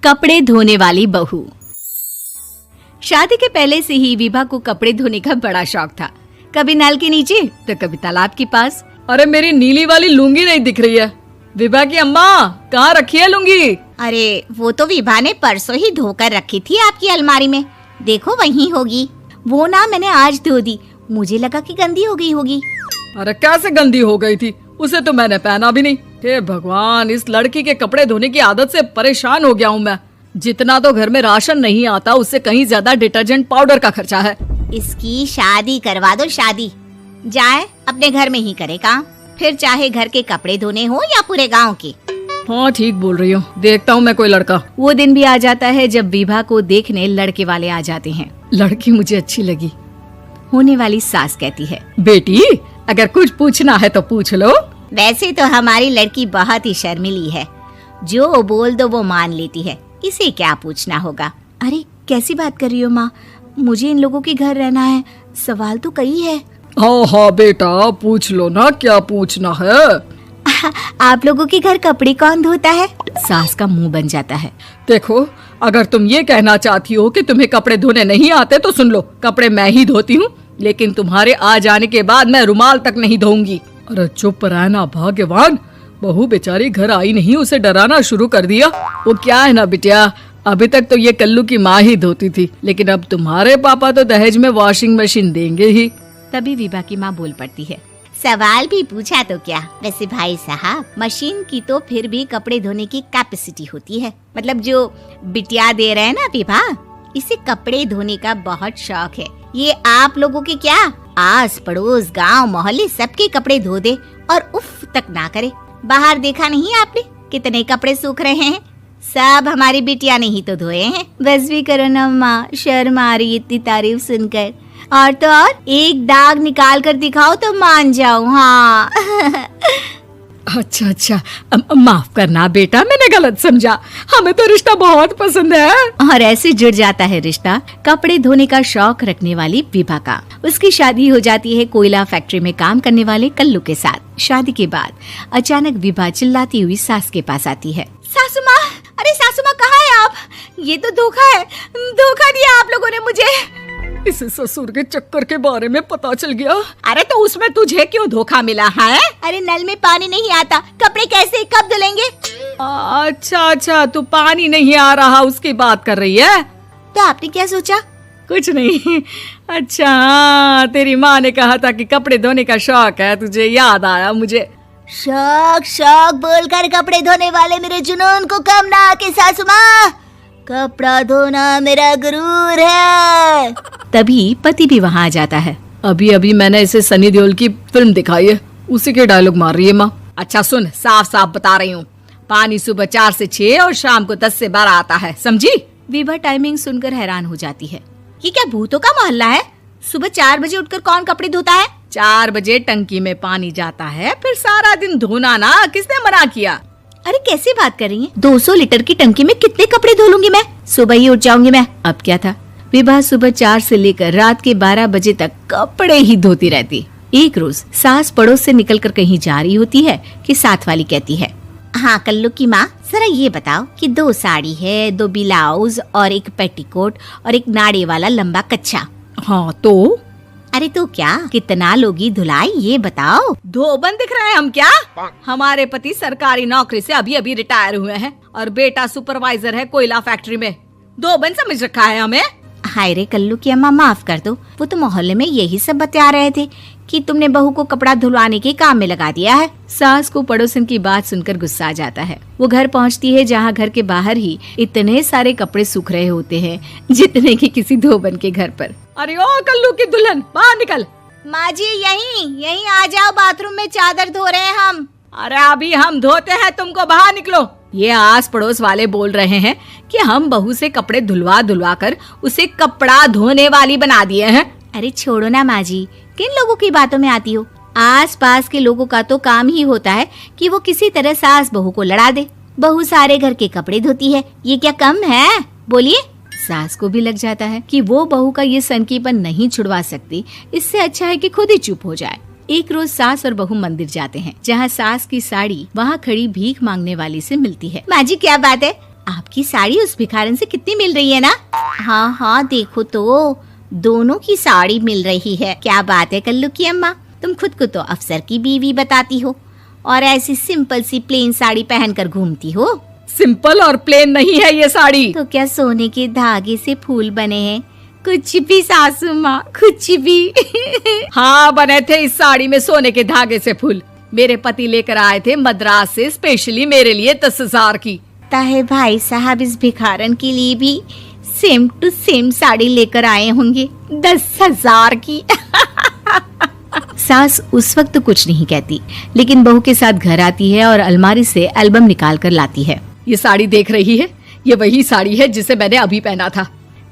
कपड़े धोने वाली बहू। शादी के पहले से ही विभा को कपड़े धोने का बड़ा शौक था। कभी नल के नीचे तो कभी तालाब के पास। अरे मेरी नीली वाली लुंगी नहीं दिख रही है। विभा की अम्मा, कहाँ रखी है लुंगी? अरे वो तो विभा ने परसों ही धोकर रखी थी आपकी अलमारी में, देखो वहीं होगी। वो ना मैंने आज धो दी, मुझे लगा कि गंदी हो गई होगी। अरे कैसे गंदी हो गई थी? उसे तो मैंने पहना भी नहीं। हे भगवान, इस लड़की के कपड़े धोने की आदत से परेशान हो गया हूँ मैं। जितना तो घर में राशन नहीं आता, उससे कहीं ज्यादा डिटर्जेंट पाउडर का खर्चा है। इसकी शादी करवा दो, शादी जाए अपने घर में ही करे काम, फिर चाहे घर के कपड़े धोने हो या पूरे गांव के। हाँ ठीक बोल रही हूँ, देखता हूँ मैं कोई लड़का। वो दिन भी आ जाता है जब विभा को देखने लड़के वाले आ जाते हैं। लड़की मुझे अच्छी लगी। होने वाली सास कहती है, बेटी अगर कुछ पूछना है तो पूछ लो। वैसे तो हमारी लड़की बहुत ही शर्मिली है, जो बोल दो वो मान लेती है, इसे क्या पूछना होगा। अरे कैसी बात कर रही हो माँ, मुझे इन लोगों के घर रहना है, सवाल तो कई है। हाँ हाँ बेटा, पूछ लो ना, क्या पूछना है। आप लोगों के घर कपड़े कौन धोता है? सास का मुंह बन जाता है। देखो, अगर तुम ये कहना चाहती हो कि तुम्हें कपड़े धोने नहीं आते तो सुन लो, कपड़े मैं ही धोती हूँ, लेकिन तुम्हारे आ जाने के बाद मैं रुमाल तक नहीं धोऊंगी। अरे चुप रहना भाग्यवान, बहू बेचारी घर आई नहीं, उसे डराना शुरू कर दिया। वो क्या है ना बिटिया, अभी तक तो ये कल्लू की माँ ही धोती थी, लेकिन अब तुम्हारे पापा तो दहेज में वॉशिंग मशीन देंगे ही। तभी विभा की माँ बोल पड़ती है, सवाल भी पूछा तो क्या। वैसे भाई साहब, मशीन की तो फिर भी कपड़े धोने की कैपेसिटी होती है, मतलब जो बिटिया दे रहे हैं ना विभा, इसे कपड़े धोने का बहुत शौक है। ये आप लोगों के क्या, आस पड़ोस गांव मोहल्ले सबके कपड़े धो दे और उफ तक ना करे। बाहर देखा नहीं आपने कितने कपड़े सूख रहे हैं, सब हमारी बिटिया ने ही तो धोए हैं। बस भी करो ना माँ, शर्म आ रही इतनी तारीफ सुनकर। और तो और एक दाग निकाल कर दिखाओ तो मान जाऊं। हाँ अच्छा अच्छा, माफ करना बेटा, मैंने गलत समझा। हमें तो रिश्ता बहुत पसंद है। और ऐसे जुड़ जाता है रिश्ता कपड़े धोने का शौक रखने वाली विभा का। उसकी शादी हो जाती है कोयला फैक्ट्री में काम करने वाले कल्लू के साथ। शादी के बाद अचानक विभा चिल्लाती हुई सास के पास आती है। सासू माँ, अरे सासू माँ कहाँ है आप? ये तो धोखा है, धोखा दिया आप लोगों ने मुझे। इसे ससुर के चक्कर के बारे में पता चल गया। अरे तो उसमें तुझे क्यों धोखा मिला है? अरे नल में पानी नहीं आता, कपड़े कैसे कब धुलेंगे? अच्छा अच्छा, तू पानी नहीं आ रहा उसकी बात कर रही है। तो आपने क्या सोचा? कुछ नहीं। अच्छा, तेरी माँ ने कहा था कि कपड़े धोने का शौक है, तुझे याद आया मुझे। शौक शौक बोलकर कपड़े धोने वाले मेरे जुनून को कम ना आके सासू माँ, कपड़ा धोना मेरा गुरूर है। तभी पति भी वहाँ आ जाता है। अभी अभी मैंने इसे सनी देओल की फिल्म दिखाई है, उसी के डायलॉग मार रही है माँ। अच्छा सुन, साफ साफ बता रही हूँ, पानी सुबह 4 से 6 और शाम को 10 से 12 आता है, समझी? विभा टाइमिंग सुनकर हैरान हो जाती है। ये क्या भूतों का मोहल्ला है? सुबह 4 बजे उठकर कौन कपड़े धोता है? 4 बजे टंकी में पानी जाता है, फिर सारा दिन धोना ना, किसने मना किया? अरे कैसी बात कर रही हैं? 200 लीटर की टंकी में कितने कपड़े धो लूंगी मैं, सुबह ही उठ जाऊंगी मैं। अब क्या था, विभा सुबह 4 से लेकर रात के 12 बजे तक कपड़े ही धोती रहती। एक रोज सास पड़ोस से निकलकर कहीं जा रही होती है कि साथ वाली कहती है, हाँ कल्लू की माँ, जरा ये बताओ कि 2 साड़ी है, 2 ब्लाउज और एक पेटीकोट और एक नाड़े वाला लंबा कच्छा। हाँ तो? अरे तो क्या, कितना लोगी धुलाई ये बताओ। धोबन दिख रहे हैं हम क्या? हमारे पति सरकारी नौकरी से अभी अभी रिटायर हुए हैं और बेटा सुपरवाइजर है कोयला फैक्ट्री में। धोबन समझ रखा है हमें। हाय रे कल्लू की अम्मा, माफ कर दो, वो तो मोहल्ले में यही सब बता रहे थे कि तुमने बहू को कपड़ा धुलवाने के काम में लगा दिया है। सास को पड़ोसन की बात सुनकर गुस्सा आ जाता है। वो घर पहुंचती है जहां घर के बाहर ही इतने सारे कपड़े सूख रहे होते हैं जितने कि किसी धोबन के घर पर। अरे ओ कल्लू की दुल्हन, बाहर निकल। माँ जी यहीं आ जाओ, बाथरूम में चादर धो रहे हैं हम। अरे अभी हम धोते हैं, तुमको बाहर निकलो। ये आस पड़ोस वाले बोल रहे हैं कि हम बहू से कपड़े धुलवा धुलवा कर उसे कपड़ा धोने वाली बना दिए हैं। अरे छोड़ो ना माँ जी, किन लोगों की बातों में आती हो? आस पास के लोगों का तो काम ही होता है कि वो किसी तरह सास बहू को लड़ा दे। बहू सारे घर के कपड़े धोती है, ये क्या कम है? बोलिए। सास को भी लग जाता है कि वो बहू का ये सनकीपन नहीं छुड़वा सकती, इससे अच्छा है कि खुद ही चुप हो जाए। एक रोज सास और बहू मंदिर जाते हैं, जहाँ सास की साड़ी वहाँ खड़ी भीख मांगने वाली से मिलती है। माँ जी क्या बात है, आपकी साड़ी उस भिखारन से कितनी मिल रही है ना? हाँ हाँ देखो तो, दोनों की साड़ी मिल रही है। क्या बात है कल्लू की अम्मा, तुम खुद को तो अफसर की बीवी बताती हो और ऐसी सिंपल सी प्लेन साड़ी पहनकर घूमती हो। सिंपल और प्लेन नहीं है ये साड़ी। तो क्या सोने के धागे से फूल बने हैं? कुछ भी सासू माँ, कुछ भी। हाँ बने थे इस साड़ी में सोने के धागे से फूल। मेरे पति लेकर आए थे मद्रास से स्पेशली मेरे लिए 10,000 की। ताहे भाई साहब इस भिखारन के लिए भी सेम टू सेम साड़ी लेकर आए होंगे 10,000 की। सास उस वक्त तो कुछ नहीं कहती, लेकिन बहू के साथ घर आती है और अलमारी से एल्बम निकाल कर लाती है। ये साड़ी देख रही है, ये वही साड़ी है जिसे मैंने अभी पहना था।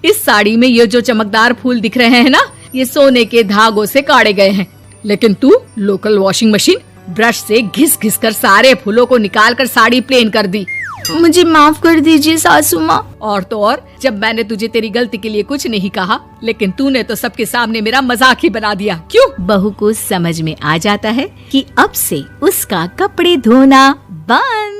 इस साड़ी में ये जो चमकदार फूल दिख रहे हैं ना, ये सोने के धागों से काढ़े गए हैं। लेकिन तू लोकल वॉशिंग मशीन ब्रश से घिस घिस कर सारे फूलों को निकाल कर साड़ी प्लेन कर दी। मुझे माफ कर दीजिए सासू माँ। और तो और, जब मैंने तुझे तेरी गलती के लिए कुछ नहीं कहा, लेकिन तूने तो सबके सामने मेरा मजाक ही बना दिया। क्यों? बहू को समझ में आ जाता है कि अब से उसका कपड़े धोना बंद।